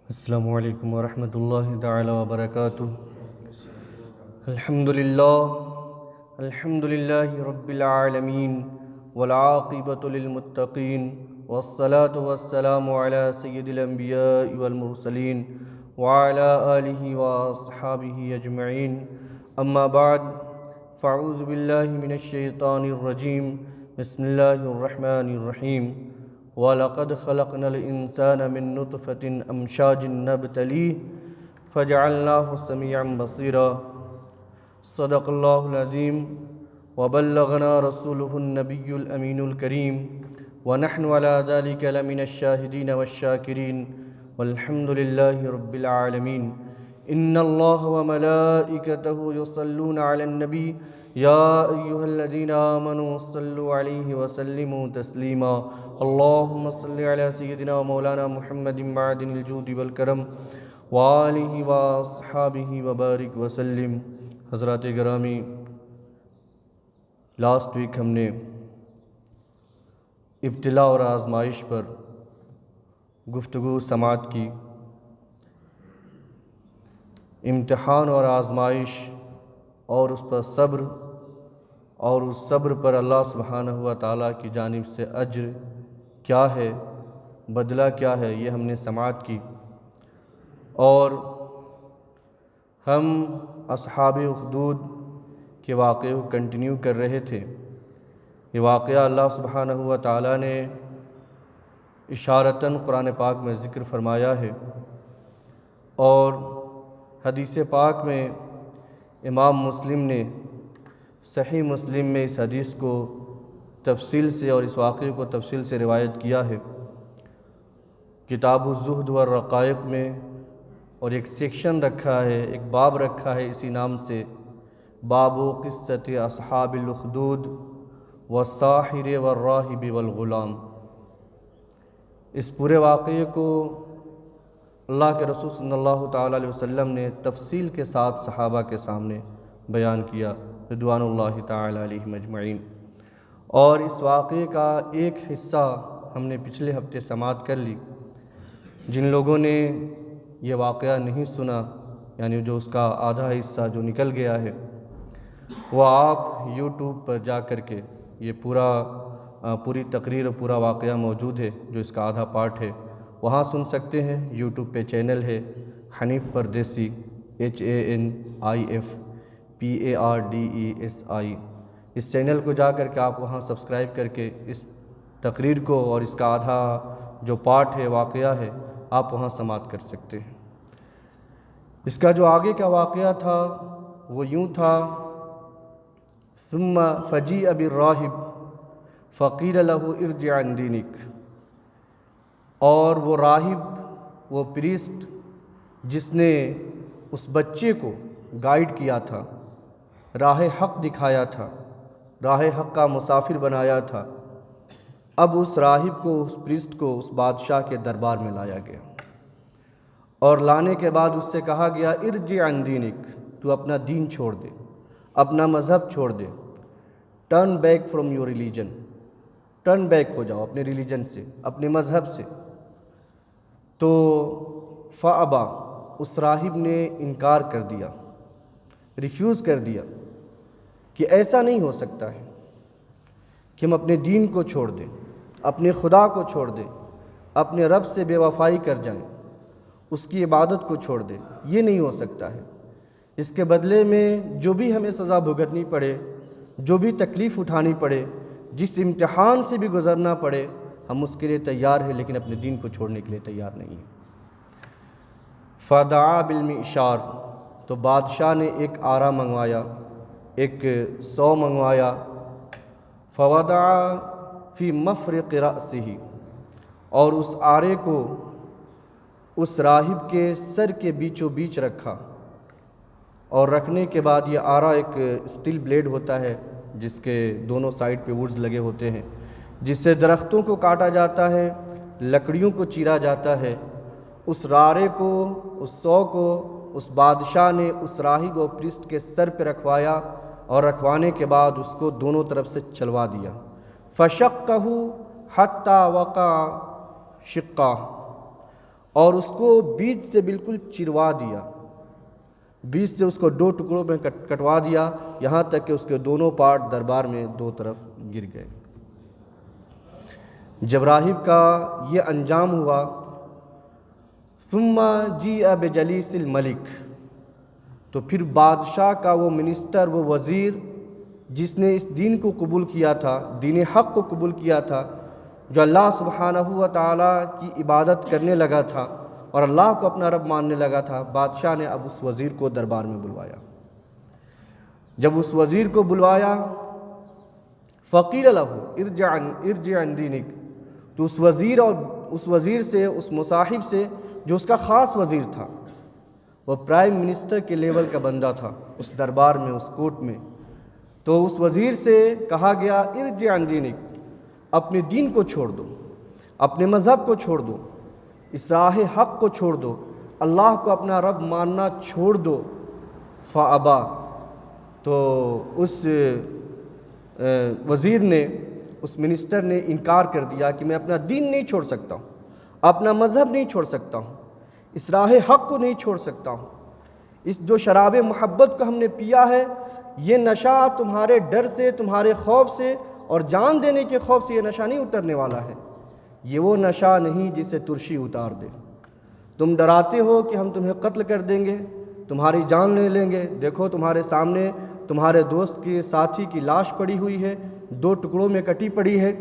السلام علیکم ورحمۃ اللہ تعالی وبرکاتہ۔ الحمد للہ رب العالمین والعاقبۃ للمتقین والصلاة والسلام علی سید الانبیاء والمرسلین وعلی آلہ واصحابہ اجمعین، اما بعد فاعوذ باللہ من الشیطان الرجیم، بسم اللہ الرحمن الرحیم۔ وَلَقَدْ خَلَقْنَا الْإِنسَانَ مِن نُطْفَةٍ أَمْشَاجٍ نَبْتَلِيهِ فَجَعَلْنَاهُ سَمِيعًا بَصِيرًا۔ صدق اللہ العظیم وبلغنا رسولہ النبی الامین الکریم ونحن علی ذلک لمن الشاہدین والشاکرین والحمد للہ رب العالمین۔ ان اللہ وملائکتہ یصلون علی النبی یا ایہا الذین آمنوا صلوا علیہ وسلموا تسلیما۔ اللہم صلی علی سیدنا مولانا محمد معدن الجود والکرم وآلہ واصحابہ وبارک وسلم۔ حضرات گرامی، لاسٹ ویک ہم نے ابتلا اور آزمائش پر گفتگو سماعت کی۔ امتحان اور آزمائش اور اس پر صبر، اور اس صبر پر اللہ سبحانہ و تعالیٰ کی جانب سے اجر کیا ہے، بدلہ کیا ہے، یہ ہم نے سماعت کی۔ اور ہم اصحاب اخدود کے واقعے کو کنٹینیو کر رہے تھے۔ یہ واقعہ اللہ سبحانہ و تعالیٰ نے اشارتاً قرآن پاک میں ذکر فرمایا ہے، اور حدیث پاک میں امام مسلم نے صحیح مسلم میں اس حدیث کو تفصیل سے اور اس واقعے کو تفصیل سے روایت کیا ہے۔ کتاب الزہد والرقائق میں، اور ایک سیکشن رکھا ہے، ایک باب رکھا ہے اسی نام سے، باب قصۃ اصحاب الاخدود والساحر والراہب والغلام۔ اس پورے واقعے کو اللہ کے رسول صلی اللہ تعالیٰ علیہ وسلم نے تفصیل کے ساتھ صحابہ کے سامنے بیان کیا رضوان اللہ تعالیٰ علیہم اجمعین۔ اور اس واقعے کا ایک حصہ ہم نے پچھلے ہفتے سماعت کر لی۔ جن لوگوں نے یہ واقعہ نہیں سنا، یعنی جو اس کا آدھا حصہ جو نکل گیا ہے، وہ آپ یوٹیوب پر جا کر کے یہ پوری تقریر اور پورا واقعہ موجود ہے، جو اس کا آدھا پارٹ ہے، وہاں سن سکتے ہیں۔ یوٹیوب پہ چینل ہے حنیف پردیسی، HANIF PARDESI۔ اس چینل کو جا کر کے آپ وہاں سبسکرائب کر کے اس تقریر کو اور اس کا آدھا جو پارٹ ہے، واقعہ ہے، آپ وہاں سماعت کر سکتے ہیں۔ اس کا جو آگے کا واقعہ تھا وہ یوں تھا: ثم فجیء بالراہب فقیل له ارجع عن دینک۔ اور وہ راہب، وہ پریسٹ جس نے اس بچے کو گائیڈ کیا تھا، راہ حق دکھایا تھا، راہ حق کا مسافر بنایا تھا، اب اس راہب کو، اس پریسٹ کو اس بادشاہ کے دربار میں لایا گیا، اور لانے کے بعد اس سے کہا گیا ارجع عن دینک، تو اپنا دین چھوڑ دے، اپنا مذہب چھوڑ دے، turn back from your religion, turn back ہو جاؤ اپنے ریلیجن سے، اپنے مذہب سے۔ تو فابا، اس راہب نے انکار کر دیا، ریفیوز کر دیا کہ ایسا نہیں ہو سکتا ہے کہ ہم اپنے دین کو چھوڑ دیں، اپنے خدا کو چھوڑ دیں، اپنے رب سے بے وفائی کر جائیں، اس کی عبادت کو چھوڑ دیں، یہ نہیں ہو سکتا ہے۔ اس کے بدلے میں جو بھی ہمیں سزا بھگتنی پڑے، جو بھی تکلیف اٹھانی پڑے، جس امتحان سے بھی گزرنا پڑے، ہم اس کے لیے تیار ہیں، لیکن اپنے دین کو چھوڑنے کے لیے تیار نہیں ہیں۔ فدعا بالمئشار، تو بادشاہ نے ایک آرا منگوایا، ایک سو منگوایا، فوضع فی مفرق رأسہ، اور اس آرے کو اس راہب کے سر کے بیچوں بیچ رکھا، اور رکھنے کے بعد یہ آرا ایک اسٹیل بلیڈ ہوتا ہے جس کے دونوں سائڈ پہ ووڈز لگے ہوتے ہیں، جس سے درختوں کو کاٹا جاتا ہے، لکڑیوں کو چیرا جاتا ہے۔ اس رارے کو، اس سو کو اس بادشاہ نے اس راہب و پریسٹ کے سر پہ رکھوایا، اور رکھوانے کے بعد اس کو دونوں طرف سے چلوا دیا۔ فشقہ حتی وقع شقہ، اور اس کو بیچ سے بالکل چروا دیا، بیچ سے اس کو 2 ٹکڑوں میں کٹوا دیا، یہاں تک کہ اس کے دونوں پارٹ دربار میں 2 طرف گر گئے۔ جب راہب کا یہ انجام ہوا، ثم جیء بجلیس الملک، تو پھر بادشاہ کا وہ منسٹر، وہ وزیر جس نے اس دین کو قبول کیا تھا، دین حق کو قبول کیا تھا، جو اللہ سبحانہ و تعالیٰ کی عبادت کرنے لگا تھا اور اللہ کو اپنا رب ماننے لگا تھا، بادشاہ نے اب اس وزیر کو دربار میں بلوایا۔ جب اس وزیر کو بلوایا، فقیل لہ ارجع عن دینک، تو اس وزیر سے، اس مصاحب سے جو اس کا خاص وزیر تھا، وہ پرائم منسٹر کے لیول کا بندہ تھا اس دربار میں، اس کورٹ میں، تو اس وزیر سے کہا گیا ارجع عن دینک، اپنے دین کو چھوڑ دو، اپنے مذہب کو چھوڑ دو، اس راہ حق کو چھوڑ دو، اللہ کو اپنا رب ماننا چھوڑ دو۔ فابا، تو اس وزیر نے، اس منسٹر نے انکار کر دیا کہ میں اپنا دین نہیں چھوڑ سکتا ہوں، اپنا مذہب نہیں چھوڑ سکتا ہوں، اس راہ حق کو نہیں چھوڑ سکتا ہوں، اس جو شراب محبت کو ہم نے پیا ہے، یہ نشہ تمہارے ڈر سے، تمہارے خوف سے اور جان دینے کے خوف سے یہ نشہ نہیں اترنے والا ہے، یہ وہ نشہ نہیں جسے ترشی اتار دے۔ تم ڈراتے ہو کہ ہم تمہیں قتل کر دیں گے، تمہاری جان لے لیں گے، دیکھو تمہارے سامنے تمہارے دوست کے ساتھی کی لاش پڑی ہوئی ہے، 2 ٹکڑوں میں کٹی پڑی ہے،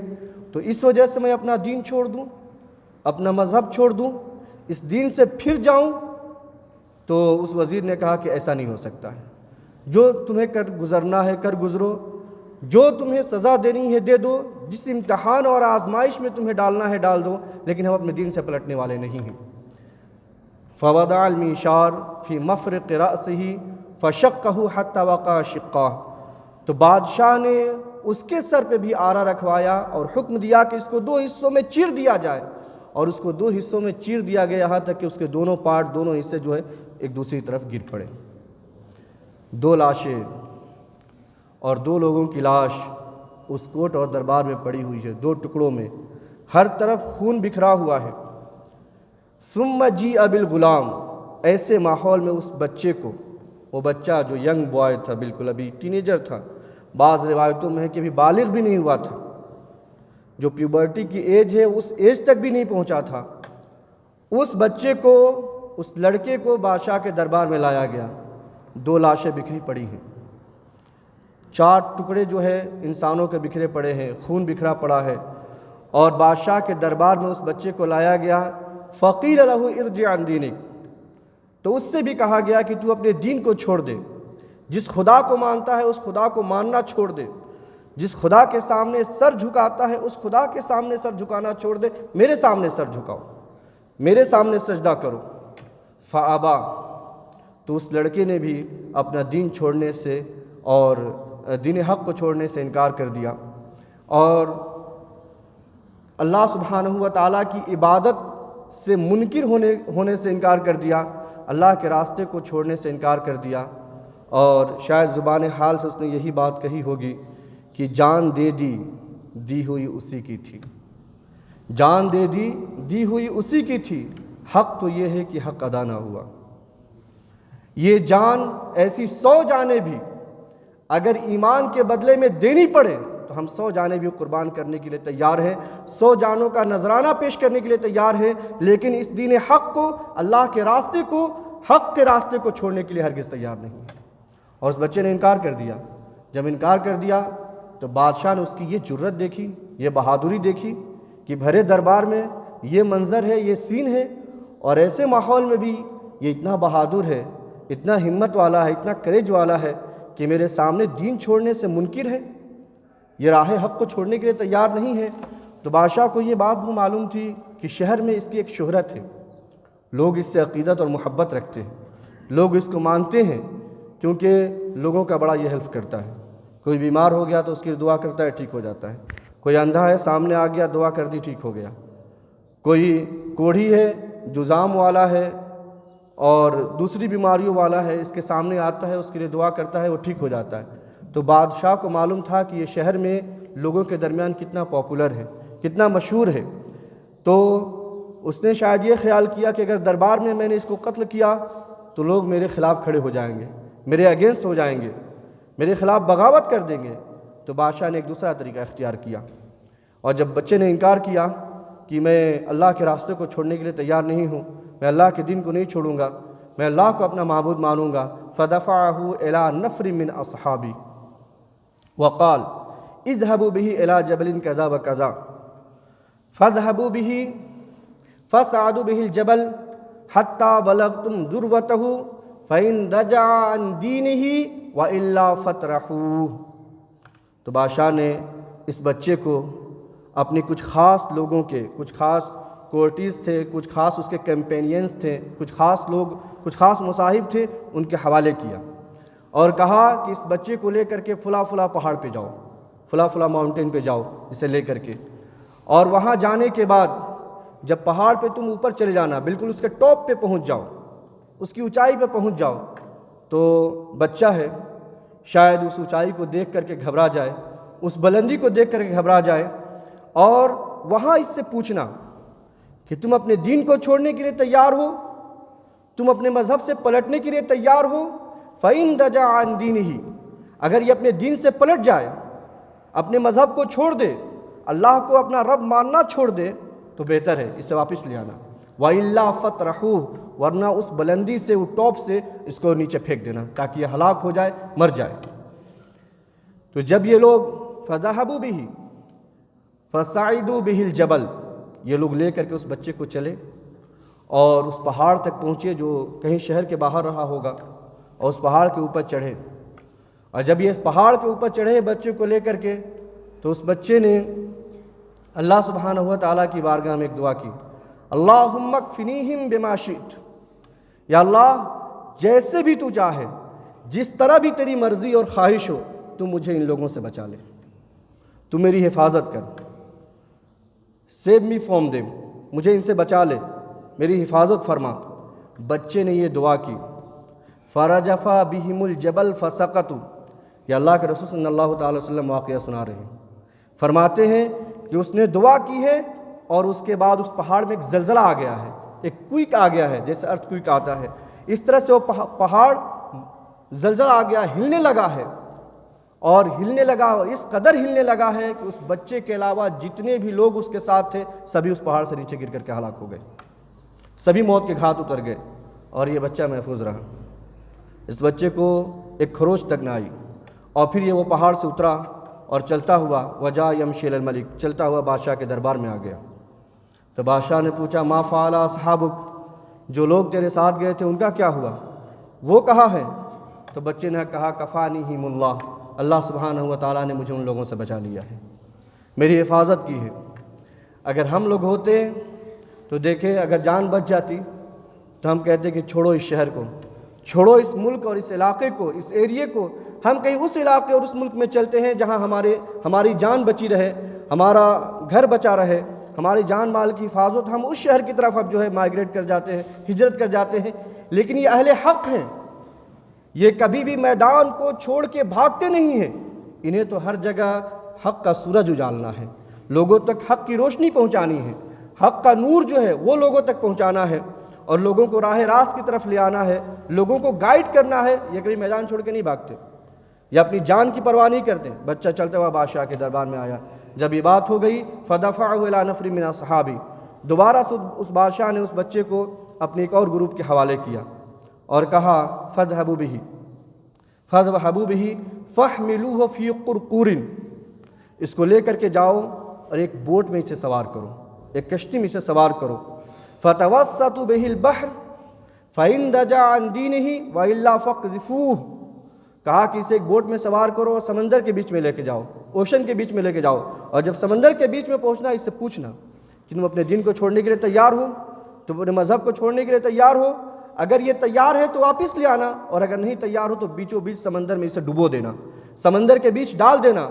تو اس وجہ سے میں اپنا دین چھوڑ دوں، اپنا مذہب چھوڑ دوں، اس دین سے پھر جاؤں؟ تو اس وزیر نے کہا کہ ایسا نہیں ہو سکتا ہے، جو تمہیں کر گزرنا ہے کر گزرو، جو تمہیں سزا دینی ہے دے دو، جس امتحان اور آزمائش میں تمہیں ڈالنا ہے ڈال دو، لیکن ہم اپنے دین سے پلٹنے والے نہیں ہیں۔ فوضع المنشار فی مفرق رأسہ فشقہ حتی وقع شقہ، تو بادشاہ نے اس کے سر پہ بھی آرا رکھوایا اور حکم دیا کہ اس کو 2 حصوں میں چیر دیا جائے، اور اس کو 2 حصوں میں چیر دیا گیا، یہاں تک کہ اس کے دونوں پارٹ، دونوں حصے جو ہے ایک دوسری طرف گر پڑے۔ 2 لاشیں اور 2 لوگوں کی لاش اس کوٹ اور دربار میں پڑی ہوئی ہے، 2 ٹکڑوں میں، ہر طرف خون بکھرا ہوا ہے۔ ثم جیء بالغلام، ایسے ماحول میں اس بچے کو، وہ بچہ جو ینگ بوائے تھا، بالکل ابھی ٹینیجر تھا، بعض روایتوں میں ہے کہ ابھی بالغ بھی نہیں ہوا تھا، جو پیوبرٹی کی ایج ہے اس ایج تک بھی نہیں پہنچا تھا، اس بچے کو، اس لڑکے کو بادشاہ کے دربار میں لایا گیا۔ 2 لاشیں بکھری پڑی ہیں، 4 ٹکڑے جو ہے انسانوں کے بکھرے پڑے ہیں، خون بکھرا پڑا ہے، اور بادشاہ کے دربار میں اس بچے کو لایا گیا۔ فقیل لہ ارجع عن دینک، تو اس سے بھی کہا گیا کہ تو اپنے دین کو چھوڑ دے، جس خدا کو مانتا ہے اس خدا کو ماننا چھوڑ دے، جس خدا کے سامنے سر جھکاتا ہے اس خدا کے سامنے سر جھکانا چھوڑ دے، میرے سامنے سر جھکاؤ، میرے سامنے سجدہ کرو۔ فابا، تو اس لڑکے نے بھی اپنا دین چھوڑنے سے اور دین حق کو چھوڑنے سے انکار کر دیا، اور اللہ سبحانہ و تعالیٰ کی عبادت سے منکر ہونے سے انکار کر دیا، اللہ کے راستے کو چھوڑنے سے انکار کر دیا، اور شاید زبان حال سے اس نے یہی بات کہی ہوگی کہ جان دے دی ہوئی اسی کی تھی، جان دی ہوئی اسی کی تھی، حق تو یہ ہے کہ حق ادا نہ ہوا۔ یہ جان، ایسی 100 جانیں بھی اگر ایمان کے بدلے میں دینی پڑے تو ہم 100 جانیں بھی قربان کرنے کے لیے تیار ہیں، 100 جانوں کا نذرانہ پیش کرنے کے لیے تیار ہیں، لیکن اس دین حق کو، اللہ کے راستے کو، حق کے راستے کو چھوڑنے کے لیے ہرگز تیار نہیں۔ اور اس بچے نے انکار کر دیا۔ جب انکار کر دیا تو بادشاہ نے اس کی یہ جرت دیکھی، یہ بہادری دیکھی کہ بھرے دربار میں یہ منظر ہے، یہ سین ہے، اور ایسے ماحول میں بھی یہ اتنا بہادر ہے، اتنا ہمت والا ہے، اتنا کریج والا ہے کہ میرے سامنے دین چھوڑنے سے منکر ہے، یہ راہ حق کو چھوڑنے کے لیے تیار نہیں ہے۔ تو بادشاہ کو یہ بات بھی معلوم تھی کہ شہر میں اس کی ایک شہرت ہے، لوگ اس سے عقیدت اور محبت رکھتے ہیں، لوگ اس کو مانتے ہیں، کیونکہ لوگوں کا بڑا یہ ہیلپ کرتا ہے۔ کوئی بیمار ہو گیا تو اس کی دعا کرتا ہے، ٹھیک ہو جاتا ہے۔ کوئی اندھا ہے، سامنے آ گیا، دعا کر دی، ٹھیک ہو گیا۔ کوئی کوڑھی ہے، جزام والا ہے اور دوسری بیماریوں والا ہے، اس کے سامنے آتا ہے، اس کے لیے دعا کرتا ہے، وہ ٹھیک ہو جاتا ہے۔ تو بادشاہ کو معلوم تھا کہ یہ شہر میں لوگوں کے درمیان کتنا پاپولر ہے، کتنا مشہور ہے۔ تو اس نے شاید یہ خیال کیا کہ اگر دربار میں نے اس کو قتل کیا تو لوگ میرے خلاف کھڑے ہو جائیں گے، میرے اگینسٹ ہو جائیں گے، میرے خلاف بغاوت کر دیں گے۔ تو بادشاہ نے ایک دوسرا طریقہ اختیار کیا، اور جب بچے نے انکار کیا کہ میں اللہ کے راستے کو چھوڑنے کے لیے تیار نہیں ہوں، میں اللہ کے دین کو نہیں چھوڑوں گا، میں اللہ کو اپنا معبود مانوں گا، فدفعہ الی نفر من اصحابی وقال اذهبوا به الى جبل كذا وكذا فاذهبوا به فصعدوا به الجبل حتى بلغتم ذروته فإن رجع عن دينه وإلا فاطرحوه۔ تو بادشاہ نے اس بچے کو اپنے کچھ خاص لوگوں کے، کچھ خاص کورٹیز تھے، کچھ خاص اس کے کیمپینینز تھے، کچھ خاص لوگ، کچھ خاص مصاحب تھے، ان کے حوالے کیا اور کہا کہ اس بچے کو لے کر کے فلاں فلاں پہاڑ پہ جاؤ، فلاں فلاں ماؤنٹین پہ جاؤ اسے لے کر کے، اور وہاں جانے کے بعد جب پہاڑ پہ تم اوپر چلے جانا، بالکل اس کے ٹاپ پہ پہنچ جاؤ، اس کی اونچائی پہ پہنچ جاؤ، تو بچہ ہے شاید اس اونچائی کو دیکھ کر کے گھبرا جائے، اس بلندی کو دیکھ کر کے گھبرا جائے، اور وہاں اس سے پوچھنا کہ تم اپنے دین کو چھوڑنے کے لیے تیار ہو، تم اپنے مذہب سے پلٹنے کے لیے تیار ہو، فَإِن رَجَعَ عَن دِينِهِ، اگر یہ اپنے دین سے پلٹ جائے، اپنے مذہب کو چھوڑ دے، اللہ کو اپنا رب ماننا چھوڑ دے، تو بہتر ہے اسے واپس لے آنا، وَإِلَّا فَاطْرَحُوهُ، ورنہ اس بلندی سے، وہ ٹاپ سے اس کو نیچے پھینک دینا تاکہ یہ ہلاک ہو جائے، مر جائے۔ تو جب یہ لوگ فَذَهَبُوا بِهِ فَصَعِدُوا بِهِ الْجَبَلَ، یہ لوگ لے کر کے اس بچے کو چلے اور اس پہاڑ تک پہنچے جو کہیں شہر کے باہر رہا ہوگا، اور اس پہاڑ کے اوپر چڑھے، اور جب یہ اس پہاڑ کے اوپر چڑھے بچے کو لے کر کے، تو اس بچے نے اللہ سبحانہ و تعالیٰ کی بارگاہ میں ایک دعا کی، اللہم اکفنیہم بما شئت، یا اللہ جیسے بھی تو چاہے، جس طرح بھی تیری مرضی اور خواہش ہو، تو مجھے ان لوگوں سے بچا لے، تو میری حفاظت کر، سیو می فرام دیم، مجھے ان سے بچا لے، میری حفاظت فرما۔ بچے نے یہ دعا کی، فرجفا بہم الجبل فسقطوا، یا اللہ کے رسول صلی اللہ تعالی وسلم واقعہ سنا رہے ہیں، فرماتے ہیں کہ اس نے دعا کی ہے اور اس کے بعد اس پہاڑ میں ایک زلزلہ آ گیا ہے، ایک کوئک آ گیا ہے، جیسے ارتھ کوئک آتا ہے، اس طرح سے وہ پہاڑ زلزلہ آ گیا، ہلنے لگا ہے، اور ہلنے لگا، اس قدر ہلنے لگا ہے کہ اس بچے کے علاوہ جتنے بھی لوگ اس کے ساتھ تھے سبھی اس پہاڑ سے نیچے گر کر کے ہلاک ہو گئے، سبھی موت کے گھاٹ اتر گئے، اور یہ بچہ محفوظ رہا۔ اس بچے کو ایک خروش تک نہ آئی، اور پھر یہ وہ پہاڑ سے اترا اور چلتا ہوا وجا یمشی الی الملک، چلتا ہوا بادشاہ کے دربار میں آ گیا۔ تو بادشاہ نے پوچھا ما فعل اصحابک، جو لوگ تیرے ساتھ گئے تھے ان کا کیا ہوا، وہ کہاں ہے؟ تو بچے نے کہا کفانیہم اللہ، اللہ سبحانہ و تعالیٰ نے مجھے ان لوگوں سے بچا لیا ہے، میری حفاظت کی ہے۔ اگر ہم لوگ ہوتے تو دیکھیں، اگر جان بچ جاتی تو ہم کہتے کہ چھوڑو اس شہر کو، چھوڑو اس ملک اور اس علاقے کو، اس ایریے کو، ہم کہیں اس علاقے اور اس ملک میں چلتے ہیں جہاں ہماری جان بچی رہے، ہمارا گھر بچا رہے، ہماری جان مال کی حفاظت، ہم اس شہر کی طرف اب جو ہے مائیگریٹ کر جاتے ہیں، ہجرت کر جاتے ہیں۔ لیکن یہ اہل حق ہیں، یہ کبھی بھی میدان کو چھوڑ کے بھاگتے نہیں ہیں، انہیں تو ہر جگہ حق کا سورج اجالنا ہے، لوگوں تک حق کی روشنی پہنچانی ہے، حق کا نور جو ہے وہ لوگوں تک پہنچانا ہے، اور لوگوں کو راہ راست کی طرف لے آنا ہے، لوگوں کو گائیڈ کرنا ہے۔ یہ کبھی میدان چھوڑ کے نہیں بھاگتے، یا اپنی جان کی پرواہ نہیں کرتے۔ بچہ چلتا ہوا بادشاہ کے دربار میں آیا، جب یہ بات ہو گئی فدفعہ الی نفر من اصحابی، دوبارہ اس بادشاہ نے اس بچے کو اپنے ایک اور گروپ کے حوالے کیا اور کہا فاذهبوا به فاحملوه فی قرقور، اس کو لے کر کے جاؤ اور ایک بوٹ میں اسے سوار کرو، ایک کشتی میں اسے سوار کرو، فتوسطوا به البحر فإن رجع عن دینه وإلا فاقذفوه، کہا کہ اسے ایک بوٹ میں سوار کرو اور سمندر کے بیچ میں لے کے جاؤ، اوشن کے بیچ میں لے کے جاؤ، اور جب سمندر کے بیچ میں پہنچنا اس سے پوچھنا کہ تم اپنے دین کو چھوڑنے کے لیے تیار ہو، تم اپنے مذہب کو چھوڑنے کے لیے تیار ہو، اگر یہ تیار ہے تو واپس لے آنا، اور اگر نہیں تیار ہو تو بیچوں بیچ سمندر میں اسے ڈبو دینا، سمندر کے بیچ ڈال دینا۔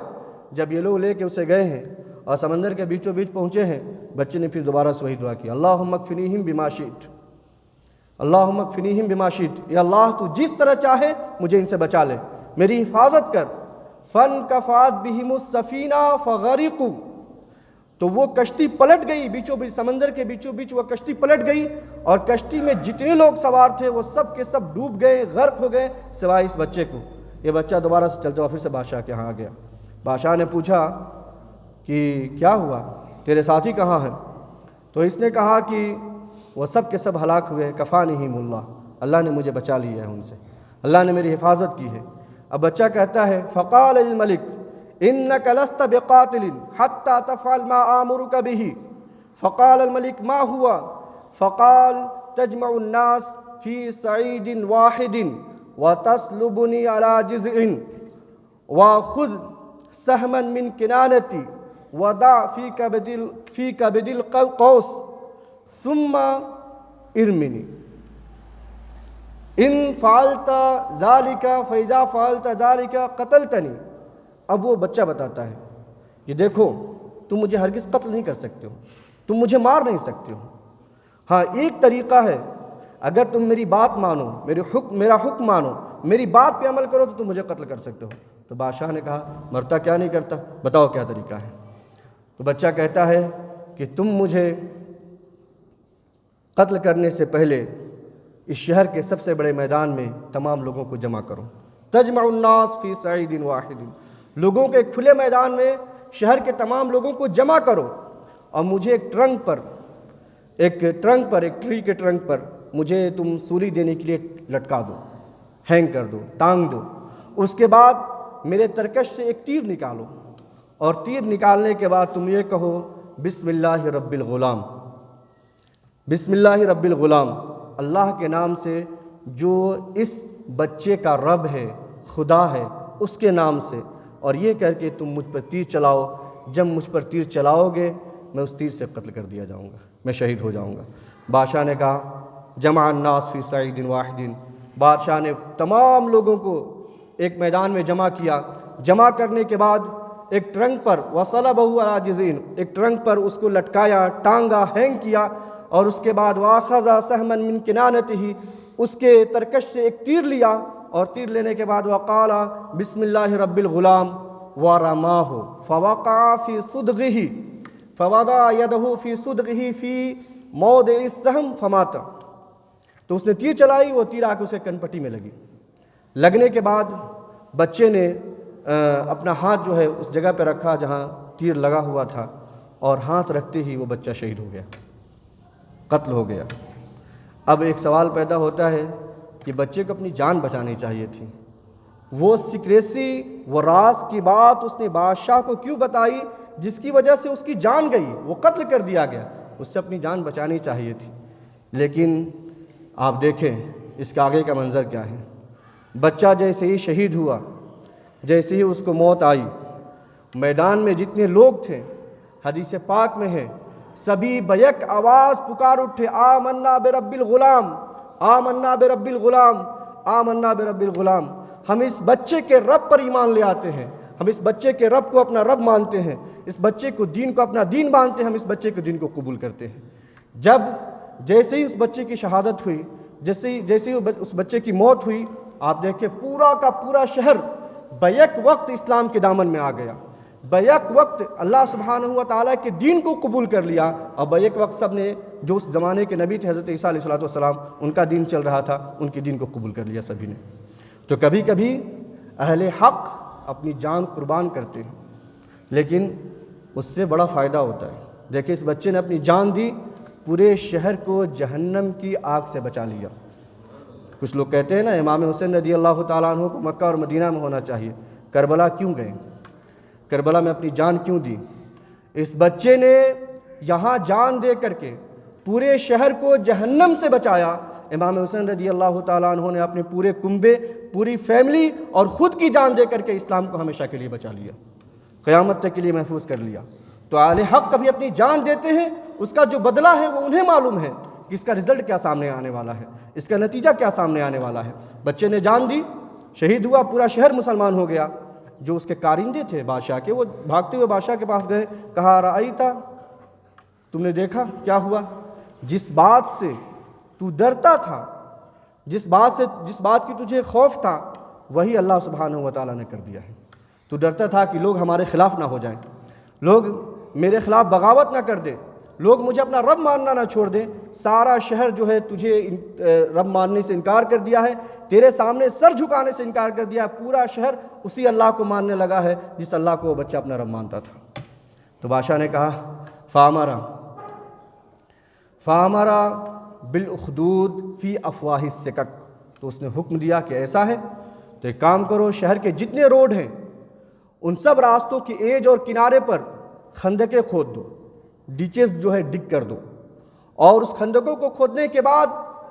جب یہ لوگ لے کے اسے گئے ہیں اور سمندر کے بیچوں بیچ پہنچے ہیں، بچے نے پھر دوبارہ سے وہی دعا کی، اللہم اکفنیہم بما شئت، اللہم اکفنیہم بما شئت، یا اللہ تو جس طرح چاہے مجھے ان سے بچا لے، میری حفاظت کر۔ فانکفات بہم السفینہ فغرقوا، تو وہ کشتی پلٹ گئی، بیچوں بیچ سمندر کے بیچوں بیچ وہ کشتی پلٹ گئی، اور کشتی میں جتنے لوگ سوار تھے وہ سب کے سب ڈوب گئے، غرق ہو گئے، سوائے اس بچے کو۔ یہ بچہ دوبارہ سے چلتا ہوا پھر سے بادشاہ کے ہاں آ گیا۔ بادشاہ نے پوچھا کہ کیا ہوا، تیرے ساتھی کہاں ہیں؟ تو اس نے کہا کہ وہ سب کے سب ہلاک ہوئے، کفانہم اللہ، اللہ نے مجھے بچا لیا ہے ان سے، اللہ نے میری حفاظت کی ہے۔ اب بچہ کہتا ہے فقال الملک انک لست بقاتل حتی تفعل ما آمرک به، فقال الملک ما ہوا، فقال تجمع الناس فی صعید واحد وتسلبنی علی جزع وخذ سہما من کنانتی ودع فی کبد القوس ثم ارمنی ان فعلت ذلك فاذا فعلت ذلك قتلتنی۔ اب وہ بچہ بتاتا ہے کہ دیکھو تم مجھے ہرگز قتل نہیں کر سکتے ہو، تم مجھے مار نہیں سکتے ہو، ہاں ایک طریقہ ہے، اگر تم میری بات مانو، میرا حکم مانو، میری بات پہ عمل کرو تو تم مجھے قتل کر سکتے ہو۔ تو بادشاہ نے کہا مرتا کیا نہیں کرتا، بتاؤ کیا طریقہ ہے۔ تو بچہ کہتا ہے کہ تم مجھے قتل کرنے سے پہلے اس شہر کے سب سے بڑے میدان میں تمام لوگوں کو جمع کرو، تجمع الناس فی صعید واحد، لوگوں کے کھلے میدان میں شہر کے تمام لوگوں کو جمع کرو، اور مجھے ایک ٹری کے ٹرنک پر مجھے تم سولی دینے کے لیے لٹکا دو، ہینگ کر دو، ٹانگ دو، اس کے بعد میرے ترکش سے ایک تیر نکالو، اور تیر نکالنے کے بعد تم یہ کہو بسم اللہ رب الغلام، بسم اللہ رب الغلام، اللہ کے نام سے جو اس بچے کا رب ہے، خدا ہے، اس کے نام سے، اور یہ کر کے تم مجھ پر تیر چلاؤ، جب مجھ پر تیر چلاؤ گے میں اس تیر سے قتل کر دیا جاؤں گا، میں شہید ہو جاؤں گا۔ بادشاہ نے کہا جمع الناس فی صعید واحد، بادشاہ نے تمام لوگوں کو ایک میدان میں جمع کیا، جمع کرنے کے بعد ایک ٹرنک پر وصلبہ علی جزع، ایک ٹرنک پر اس کو لٹکایا، ٹانگا، ہینگ کیا، اور اس کے بعد واخذ سہما من کنانتہ، اس کے ترکش سے ایک تیر لیا، اور تیر لینے کے بعد وقال بسم اللہ رب الغلام ورماہ فوقع فی صدغہ فوضع یدہ فی صدغہ فی موضع السہم فمات۔ تو اس نے تیر چلائی، وہ تیر آ کے اسے کنپٹی میں لگنے کے بعد بچے نے اپنا ہاتھ جو ہے اس جگہ پہ رکھا جہاں تیر لگا ہوا تھا، اور ہاتھ رکھتے ہی وہ بچہ شہید ہو گیا، قتل ہو گیا۔ اب ایک سوال پیدا ہوتا ہے کہ بچے کو اپنی جان بچانی چاہیے تھی، وہ سیکریسی، وہ راز کی بات اس نے بادشاہ کو کیوں بتائی جس کی وجہ سے اس کی جان گئی، وہ قتل کر دیا گیا، اس سے اپنی جان بچانی چاہیے تھی۔ لیکن آپ دیکھیں اس کے آگے کا منظر کیا ہے، بچہ جیسے ہی شہید ہوا، جیسے ہی اس کو موت آئی، میدان میں جتنے لوگ تھے، حدیث پاک میں ہے، سبھی بیک آواز پکار اٹھے آمنا برب الغلام، آمنا برب الغلام، آمنا برب الغلام، ہم اس بچے کے رب پر ایمان لے آتے ہیں، ہم اس بچے کے رب کو اپنا رب مانتے ہیں، اس بچے کو دین کو اپنا دین مانتے ہیں، ہم اس بچے کے دین کو قبول کرتے ہیں۔ جیسے ہی اس بچے کی شہادت ہوئی، جیسے ہی اس بچے کی موت ہوئی، آپ دیکھیں پورا کا پورا شہر بیک وقت اسلام کے دامن میں آ گیا، بیک وقت اللہ سبحانہ و تعالیٰ کے دین کو قبول کر لیا، اور بیک وقت سب نے جو اس زمانے کے نبی تھے حضرت عیسیٰ علیہ السلام، ان کا دین چل رہا تھا، ان کے دین کو قبول کر لیا سبھی نے۔ تو کبھی کبھی اہل حق اپنی جان قربان کرتے ہیں، لیکن اس سے بڑا فائدہ ہوتا ہے۔ دیکھیں اس بچے نے اپنی جان دی، پورے شہر کو جہنم کی آگ سے بچا لیا۔ کچھ لوگ کہتے ہیں نا امام حسین رضی اللہ تعالیٰ عنہ کو مکہ اور مدینہ میں ہونا چاہیے، کربلا کیوں گئے، کربلا میں اپنی جان کیوں دی؟ اس بچے نے یہاں جان دے کر کے پورے شہر کو جہنم سے بچایا۔ امام حسین رضی اللہ تعالیٰ عنہ نے اپنے پورے کنبے، پوری فیملی اور خود کی جان دے کر کے اسلام کو ہمیشہ کے لیے بچا لیا، قیامت تک کے لیے محفوظ کر لیا۔ تو اہل حق کبھی اپنی جان دیتے ہیں، اس کا جو بدلہ ہے وہ انہیں معلوم ہے کہ اس کا رزلٹ کیا سامنے آنے والا ہے، اس کا نتیجہ کیا سامنے آنے والا ہے۔ بچے نے جان دی، شہید ہوا، پورا شہر مسلمان ہو گیا۔ جو اس کے کارندے تھے بادشاہ کے، وہ بھاگتے ہوئے بادشاہ کے پاس گئے، کہا رأیتا، تم نے دیکھا کیا ہوا؟ جس بات سے تو ڈرتا تھا، جس بات کی تجھے خوف تھا، وہی اللہ سبحانہ و تعالیٰ نے کر دیا ہے۔ تو ڈرتا تھا کہ لوگ ہمارے خلاف نہ ہو جائیں، لوگ میرے خلاف بغاوت نہ کر دے، لوگ مجھے اپنا رب ماننا نہ چھوڑ دیں، سارا شہر جو ہے تجھے رب ماننے سے انکار کر دیا ہے، تیرے سامنے سر جھکانے سے انکار کر دیا ہے، پورا شہر اسی اللہ کو ماننے لگا ہے جس اللہ کو وہ بچہ اپنا رب مانتا تھا۔ تو بادشاہ نے کہا فامرا بالاخدود فی افواہ السکک، تو اس نے حکم دیا کہ ایسا ہے تو ایک کام کرو، شہر کے جتنے روڈ ہیں ان سب راستوں کی ایج اور کنارے پر خندقیں کھود دو، ڈیچز جو ہے ڈگ کر دو، اور اس خندقوں کو کھودنے کے بعد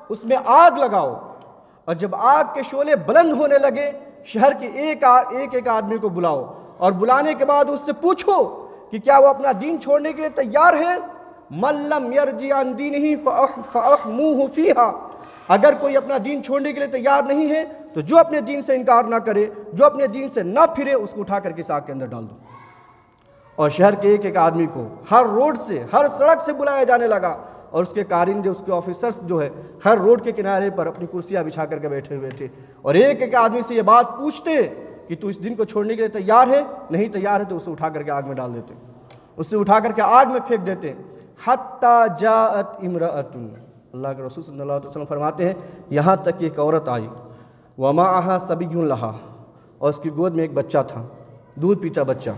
اس میں آگ لگاؤ، اور جب آگ کے شعلے بلند ہونے لگے شہر کے ایک ایک آدمی کو بلاؤ، اور بلانے کے بعد اس سے پوچھو کہ کیا وہ اپنا دین چھوڑنے کے لیے تیار ہے، من لم یرجع عن دینہ فاحموہ فیہا، اگر کوئی اپنا دین چھوڑنے کے لیے تیار نہیں ہے تو جو اپنے دین سے انکار نہ کرے، جو اپنے دین سے نہ پھرے، اس کو اٹھا کر کے آگ کے اندر ڈال دو۔ اور شہر کے ایک ایک آدمی کو ہر روڈ سے، ہر سڑک سے بلایا جانے لگا، اور اس کے کارندے، اس کے آفیسرز جو ہے ہر روڈ کے کنارے پر اپنی کرسیاں بچھا کر کے بیٹھے ہوئے تھے، اور ایک ایک آدمی سے یہ بات پوچھتے کہ تو اس دن کو چھوڑنے کے لیے تیار ہے، نہیں تیار ہے تو اسے اٹھا کر کے آگ میں ڈال دیتے، اسے اٹھا کر کے آگ میں پھینک دیتے۔ حتی جاءت امرأۃ، اللہ کے رسول صلی اللہ علیہ وسلم فرماتے ہیں یہاں تک کہ ایک عورت آئی، ومعہا صبی لہا، اور اس کی گود میں ایک بچہ تھا، دودھ پیتا بچہ،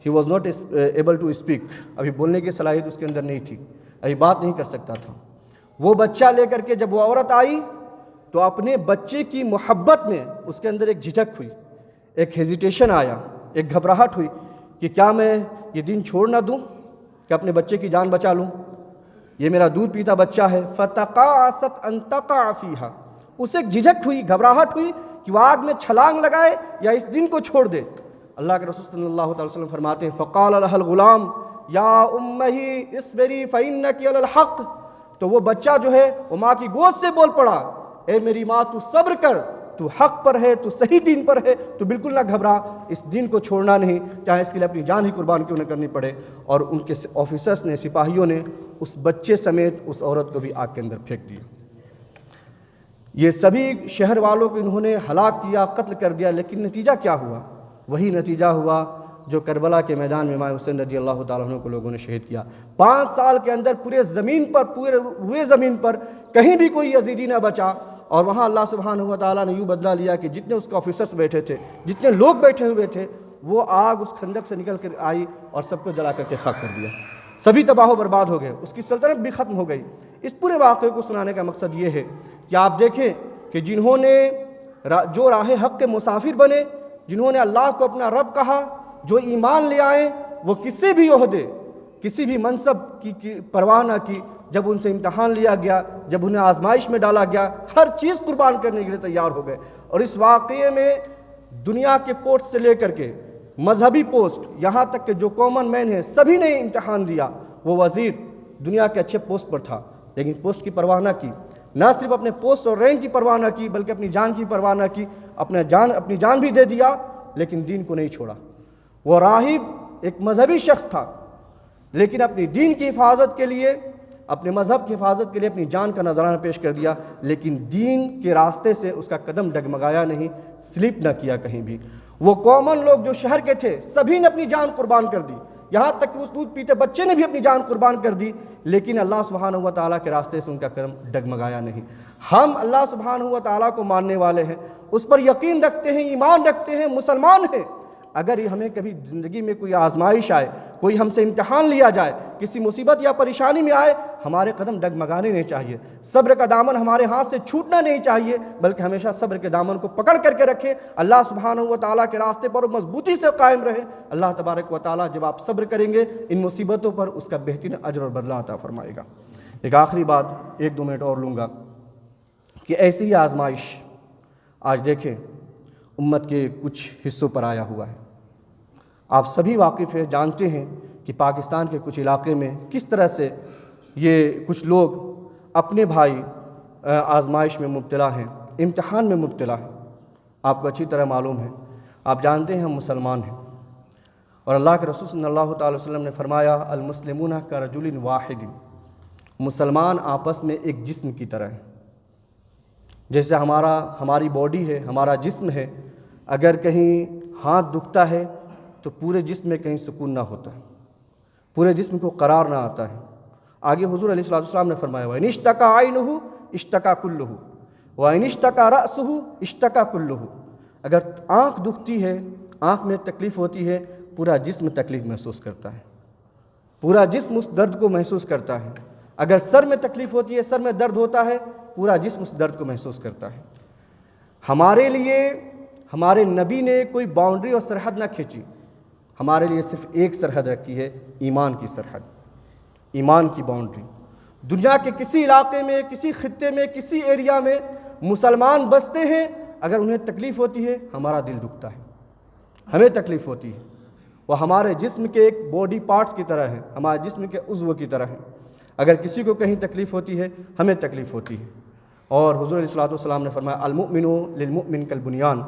he was not able to speak, ابھی بولنے کی صلاحیت اس کے اندر نہیں تھی، ابھی بات نہیں کر سکتا تھا۔ وہ بچہ لے کر کے جب وہ عورت آئی تو اپنے بچے کی محبت میں اس کے اندر ایک جھجک ہوئی، ایک ہیزیٹیشن آیا، ایک گھبراہٹ ہوئی کہ کیا میں یہ دین چھوڑ نہ دوں، کہ اپنے بچے کی جان بچا لوں، یہ میرا دودھ پیتا بچہ ہے۔ فتقاعست ان تقع فیہا، اسے ایک جھجک ہوئی، گھبراہٹ ہوئی کہ وہ آگ میں چھلانگ لگائے یا اس دن کو چھوڑ دے۔ اللہ کے رسول صلی اللہ علیہ وسلم فرماتے ہیں فقال لها الغلام یا امہ اصبری فانک علی الحق، تو وہ بچہ جو ہے وہ ماں کی گود سے بول پڑا، اے میری ماں تو صبر کر، تو حق پر ہے، تو صحیح دین پر ہے، تو بالکل نہ گھبرا، اس دین کو چھوڑنا نہیں، چاہے اس کے لیے اپنی جان ہی قربان کیوں نہ کرنی پڑے۔ اور ان کے آفیسرز نے، سپاہیوں نے اس بچے سمیت اس عورت کو بھی آگ کے اندر پھینک دیا۔ یہ سبھی شہر والوں کو انہوں نے ہلاک کیا، قتل کر دیا، لیکن نتیجہ کیا ہوا؟ وہی نتیجہ ہوا جو کربلا کے میدان میں امام حسین رضی اللہ تعالیٰ عنہ کو لوگوں نے شہید کیا۔ 5 سال کے اندر پورے روئے زمین پر کہیں بھی کوئی یزیدی نہ بچا، اور وہاں اللہ سبحانہ و تعالیٰ نے یوں بدلہ لیا کہ جتنے اس کے آفیسرز بیٹھے تھے، جتنے لوگ بیٹھے ہوئے تھے، وہ آگ اس خندق سے نکل کر آئی اور سب کو جلا کر کے خاک کر دیا، سبھی تباہ و برباد ہو گئے، اس کی سلطنت بھی ختم ہو گئی۔ اس پورے واقعے کو سنانے کا مقصد یہ ہے کہ آپ دیکھیں کہ جنہوں نے جو راہ حق کے مسافر بنے، جنہوں نے اللہ کو اپنا رب کہا، جو ایمان لے آئے، وہ کسی بھی عہدے، کسی بھی منصب کی پرواہ نہ کی، جب ان سے امتحان لیا گیا، جب انہیں آزمائش میں ڈالا گیا، ہر چیز قربان کرنے کے لیے تیار ہو گئے۔ اور اس واقعے میں دنیا کے پوسٹ سے لے کر کے مذہبی پوسٹ، یہاں تک کہ جو کامن مین ہیں، سبھی نے امتحان دیا۔ وہ وزیر دنیا کے اچھے پوسٹ پر تھا، لیکن پوسٹ کی پرواہ نہ کی، نہ صرف اپنے پوسٹ اور رینک کی پرواہ نہ کی بلکہ اپنی جان کی پرواہ نہ کی، اپنی جان بھی دے دیا لیکن دین کو نہیں چھوڑا۔ وہ راہب ایک مذہبی شخص تھا، لیکن اپنی دین کی حفاظت کے لیے، اپنے مذہب کی حفاظت کے لیے اپنی جان کا نذرانہ پیش کر دیا، لیکن دین کے راستے سے اس کا قدم ڈگمگایا نہیں، سلپ نہ کیا کہیں بھی۔ وہ کامن لوگ جو شہر کے تھے، سبھی نے اپنی جان قربان کر دی، یہاں تک کہ اس دودھ پیتے بچے نے بھی اپنی جان قربان کر دی، لیکن اللہ سبحانہ و تعالیٰ کے راستے سے ان کا قدم ڈگمگایا نہیں۔ ہم اللہ سبحانہ و تعالیٰ کو ماننے والے ہیں، اس پر یقین رکھتے ہیں، ایمان رکھتے ہیں، مسلمان ہیں۔ اگر ہمیں کبھی زندگی میں کوئی آزمائش آئے، کوئی ہم سے امتحان لیا جائے، کسی مصیبت یا پریشانی میں آئے، ہمارے قدم ڈگمگانے نہیں چاہیے، صبر کا دامن ہمارے ہاتھ سے چھوٹنا نہیں چاہیے، بلکہ ہمیشہ صبر کے دامن کو پکڑ کر کے رکھیں، اللہ سبحانہ و تعالیٰ کے راستے پر مضبوطی سے قائم رہے۔ اللہ تبارک و تعالیٰ جب آپ صبر کریں گے ان مصیبتوں پر، اس کا بہترین اجر اور بدلہ عطا فرمائے گا۔ ایک آخری بات 1-2 منٹ اور لوں گا کہ ایسی ہی آزمائش آج دیکھیں امت کے کچھ حصوں پر آیا ہوا ہے۔ آپ سبھی واقف ہیں، جانتے ہیں کہ پاکستان کے کچھ علاقے میں کس طرح سے یہ کچھ لوگ اپنے بھائی آزمائش میں مبتلا ہیں، امتحان میں مبتلا ہیں۔ آپ کو اچھی طرح معلوم ہے، آپ جانتے ہیں ہم مسلمان ہیں، اور اللہ کے رسول صلی اللہ تعالی وسلم نے فرمایا المسلمون کرجل واحد، مسلمان آپس میں ایک جسم کی طرح ہے۔ جیسے ہماری باڈی ہے، ہمارا جسم ہے، اگر کہیں ہاتھ دکھتا ہے تو پورے جسم میں کہیں سکون نہ ہوتا ہے، پورے جسم کو قرار نہ آتا ہے۔ آگے حضور علیہ الصلوۃ والسلام نے فرمایا وَإِنِ اشْتَكَىٰ عَيْنُهُ اشْتَكَىٰ كُلُّهُ وَإِنِ اشْتَكَىٰ رَأْسُهُ اشْتَكَىٰ كُلُّهُ، اگر آنکھ دکھتی ہے، آنکھ میں تکلیف ہوتی ہے، پورا جسم تکلیف محسوس کرتا ہے، پورا جسم اس درد کو محسوس کرتا ہے۔ اگر سر میں تکلیف ہوتی ہے، سر میں درد ہوتا ہے، پورا جسم اس درد کو محسوس کرتا ہے۔ ہمارے لیے ہمارے نبی نے کوئی باؤنڈری اور سرحد نہ کھینچی، ہمارے لیے صرف ایک سرحد رکھی ہے، ایمان کی سرحد، ایمان کی باؤنڈری۔ دنیا کے کسی علاقے میں، کسی خطے میں، کسی ایریا میں مسلمان بستے ہیں، اگر انہیں تکلیف ہوتی ہے ہمارا دل دکھتا ہے، ہمیں تکلیف ہوتی ہے۔ وہ ہمارے جسم کے ایک باڈی پارٹس کی طرح ہے، ہمارے جسم کے عضو کی طرح ہے، اگر کسی کو کہیں تکلیف ہوتی ہے ہمیں تکلیف ہوتی ہے۔ اور حضور علیہ الصلوۃ والسلام نے فرمایا المؤمن للمؤمن کالبنیان،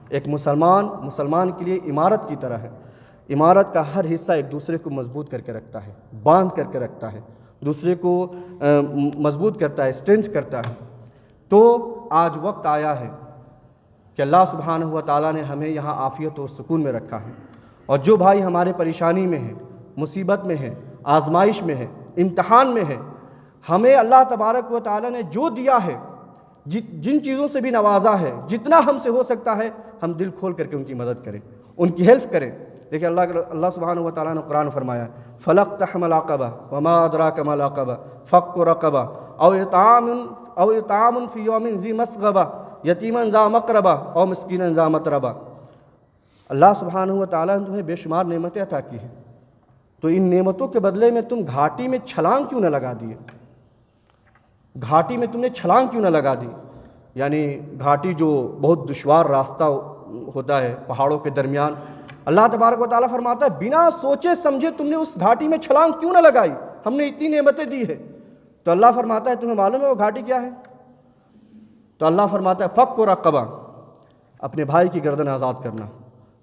ایک مسلمان کے لیے عمارت کی طرح ہے، عمارت کا ہر حصہ ایک دوسرے کو مضبوط کر کے رکھتا ہے، باندھ کر کے رکھتا ہے، دوسرے کو مضبوط کرتا ہے، اسٹرینتھ کرتا ہے۔ تو آج وقت آیا ہے کہ اللہ سبحانہ و تعالیٰ نے ہمیں یہاں عافیت و سکون میں رکھا ہے، اور جو بھائی ہمارے پریشانی میں ہیں، مصیبت میں ہیں، آزمائش میں ہیں، امتحان میں ہیں، ہمیں اللہ تبارک و تعالیٰ نے جو دیا ہے، جن چیزوں سے بھی نوازا ہے، جتنا ہم سے ہو سکتا ہے ہم دل کھول کر کے ان کی مدد کریں، ان کی ہیلپ کریں۔ دیکھیں اللہ سبحانہ و تعالیٰ نے قرآن فرمایا فَلَقْتَحَمَ الْعَقَبَةَ وَمَا أَدْرَاكَ مَا الْعَقَبَةُ فَكُّ رَقَبَةٍ أَوْ إِطْعَامٌ فِي يَوْمٍ ذِي مَسْغَبَةٍ يَتِيمًا ذَا مَقْرَبَةٍ أَوْ مِسْكِينًا ذَا مَتْرَبَةٍ۔ اللہ سبحانہ و تعالیٰ نے تمہیں بے شمار نعمتیں عطا کی ہیں، تو ان نعمتوں کے بدلے میں تم گھاٹی میں چھلانگ کیوں نہ لگا دیے؟ گھاٹی میں تم نے چھلانگ کیوں نہ لگا دی؟ یعنی گھاٹی جو بہت دشوار راستہ ہوتا ہے پہاڑوں کے درمیان، اللہ تبارک و تعالیٰ فرماتا ہے بنا سوچے سمجھے تم نے اس گھاٹی میں چھلانگ کیوں نہ لگائی؟ ہم نے اتنی نعمتیں دی ہے۔ تو اللہ فرماتا ہے تمہیں معلوم ہے وہ گھاٹی کیا ہے؟ تو اللہ فرماتا ہے فک و رقبہ، اپنے بھائی کی گردن آزاد کرنا،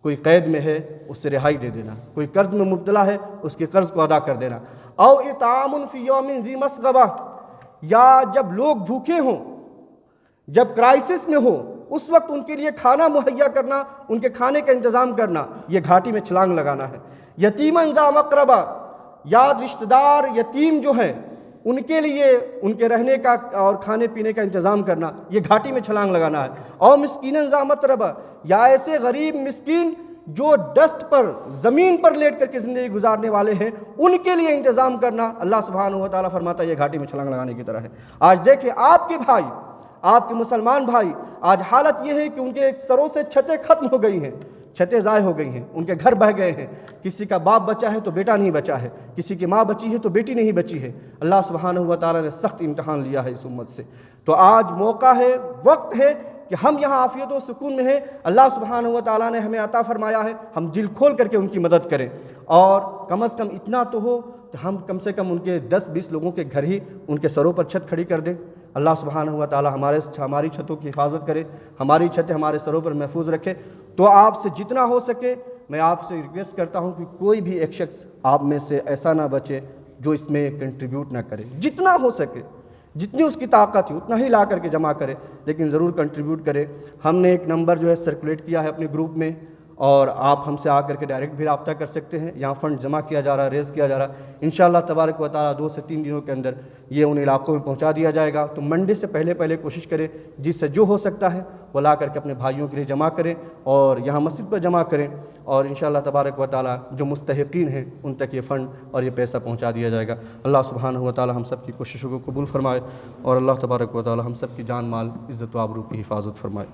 کوئی قید میں ہے اس سے رہائی دے دینا، کوئی قرض میں مبتلا ہے اس کے قرض کو ادا کر دینا، او اطعام فی یوم ذی مسغبہ، یا جب لوگ بھوکے ہوں، جب کرائسس میں ہو اس وقت ان کے لیے کھانا مہیا کرنا، ان کے کھانے کا انتظام کرنا، یہ گھاٹی میں چھلانگ لگانا ہے۔ یتیماً ذا مقربہ، یاد رشتہ دار یتیم جو ہیں ان کے لیے ان کے رہنے کا اور کھانے پینے کا انتظام کرنا، یہ گھاٹی میں چھلانگ لگانا ہے۔ اور مسکیناً ذا متربہ، یا ایسے غریب مسکین جو ڈسٹ پر، زمین پر لیٹ کر کے زندگی گزارنے والے ہیں، ان کے لیے انتظام کرنا، اللہ سبحانہ و تعالیٰ فرماتا ہے یہ گھاٹی میں چھلانگ لگانے کی طرح ہے۔ آج دیکھیں آپ کے بھائی، آپ کے مسلمان بھائی، آج حالت یہ ہے کہ ان کے سروں سے چھتیں ختم ہو گئی ہیں، چھتیں ضائع ہو گئی ہیں، ان کے گھر بہہ گئے ہیں، کسی کا باپ بچا ہے تو بیٹا نہیں بچا ہے، کسی کی ماں بچی ہے تو بیٹی نہیں بچی ہے۔ اللہ سبحانہ و تعالیٰ نے سخت امتحان لیا ہے اس امت سے۔ تو آج موقع ہے، وقت ہے کہ ہم یہاں عافیت و سکون میں ہیں، اللہ سبحانہ و تعالیٰ نے ہمیں عطا فرمایا ہے، ہم دل کھول کر کے ان کی مدد کریں، اور کم از کم اتنا تو ہو کہ ہم کم سے کم ان کے 10-20 لوگوں کے گھر ہی ان کے سروں پر چھت کھڑی کر دیں۔ اللہ سبحانہ و تعالیٰ ہماری چھتوں کی حفاظت کرے، ہماری چھتیں ہمارے سروں پر محفوظ رکھے۔ تو آپ سے جتنا ہو سکے میں آپ سے ریکویسٹ کرتا ہوں کہ کوئی بھی ایک شخص آپ میں سے ایسا نہ بچے جو اس میں کنٹریبیوٹ نہ کرے، جتنا ہو سکے، جتنی اس کی طاقت ہے اتنا ہی لا کر کے جمع کرے، لیکن ضرور کنٹریبیوٹ کرے۔ ہم نے ایک نمبر جو ہے سرکولیٹ کیا ہے اپنے گروپ میں، اور آپ ہم سے آ کر کے ڈائریکٹ بھی رابطہ کر سکتے ہیں، یہاں فنڈ جمع کیا جا رہا ہے، ریز کیا جا رہا ہے۔ انشاءاللہ تبارک و تعالیٰ 2 سے 3 دنوں کے اندر یہ ان علاقوں میں پہنچا دیا جائے گا۔ تو منڈے سے پہلے کوشش کریں جس سے جو ہو سکتا ہے وہ لا کر کے اپنے بھائیوں کے لیے جمع کریں، اور یہاں مسجد پر جمع کریں، اور انشاءاللہ تبارک و تعالیٰ جو مستحقین ہیں ان تک یہ فنڈ اور یہ پیسہ پہنچا دیا جائے گا۔ اللہ سبحانہ و تعالیٰ ہم سب کی کوششوں کو قبول فرمائے، اور اللہ تبارک و تعالیٰ ہم سب کی جان مال، عزت و آبرو کی حفاظت فرمائے۔